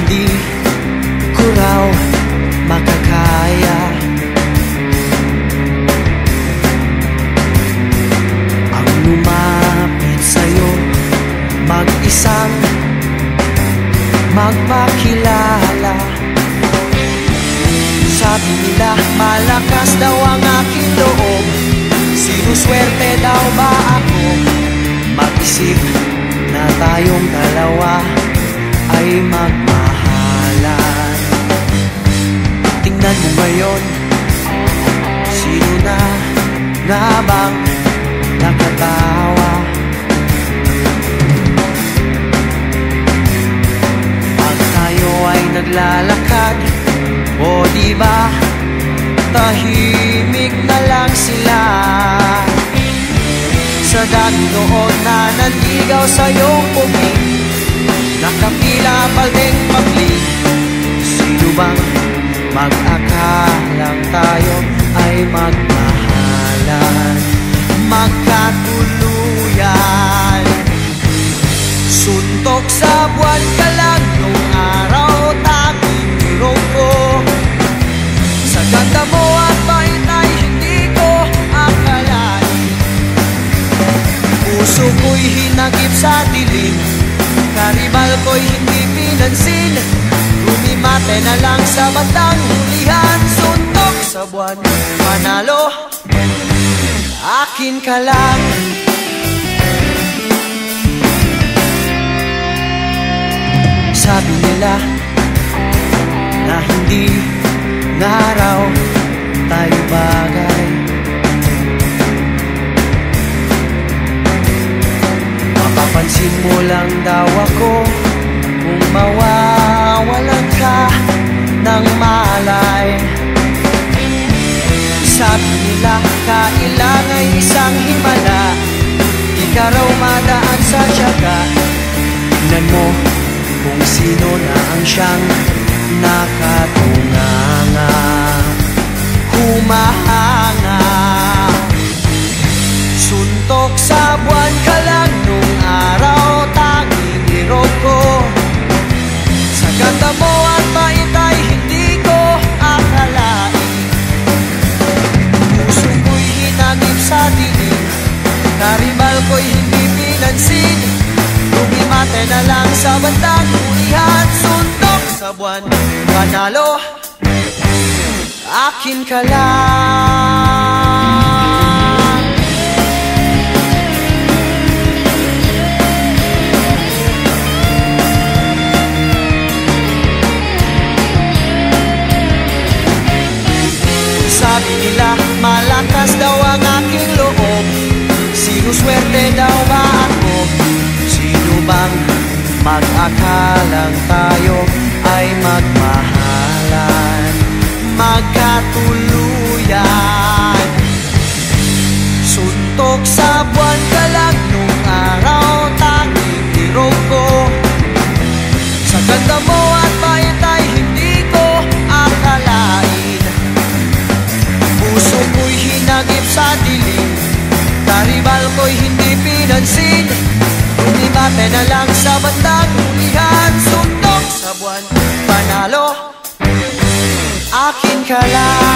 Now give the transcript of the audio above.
hindi ko raw makakaya. Ang lumapit sa'yo, mag-isang magpakilala. Sabi nila malakas daw ang aking loob, sinuswerte daw ba ako? Mag-isip na tayong dalawa ay magmahalan. Tingnan mo ngayon, sino na nga bang nakatawa? Pag tayo ay naglalakad, o diba tahimik na lang sila. Sa daming noon na nanligaw sa iyong pubig, nakapila paldeng pablik. Sino bang mag-akalang tayo ay magmahalan, magkatuluyan? Suntok sa buwan ka lang nung araw, tanging biro ko. Sa ganda mo at bait ay hindi ko akalain. Puso ko'y hinagip sa dilim, karibal ko'y hindi pinansin. Lumimate na lang sa bandang hulihan. Suntok sa buwan, manalo, akin ka lang. Sabi nila na hindi nga raw tayo bagay. Mapapansin mo lang daw ako kung mawawalan ka ng malay. Sabi nila kailangan isang himala, di ka raw madaan sa tiyaga. Tingnan mo kung sino na ang siyang nakatunganga, humahanga. Suntok sa buwan ka lang nung araw, tanging hero ko. Sa ganda mo at bait ay hindi ko akalain. Puso ko'y hinagip sa dilim, karibal ko'y hindi pinansin. Lumimate na lang sa bandang hulihan. Suntok sa buwan, panalo, akin ka lang. Sabi nila malakas daw ang aking loob, sinuswerte daw ba ako? Sino bang mag-akalang tayo ay magmahalan, magkatuluyan? Suntok sa buwan ka lang nung araw, tanging hero ko. Sa ganda mo at bait ay hindi ko akalain. Puso ko'y hinagip sa dilim, karibal ko'y hindi pinansin. Lumimate na lang sa bandang hulihan. Suntok sa buwan, panalo, akin ka lang.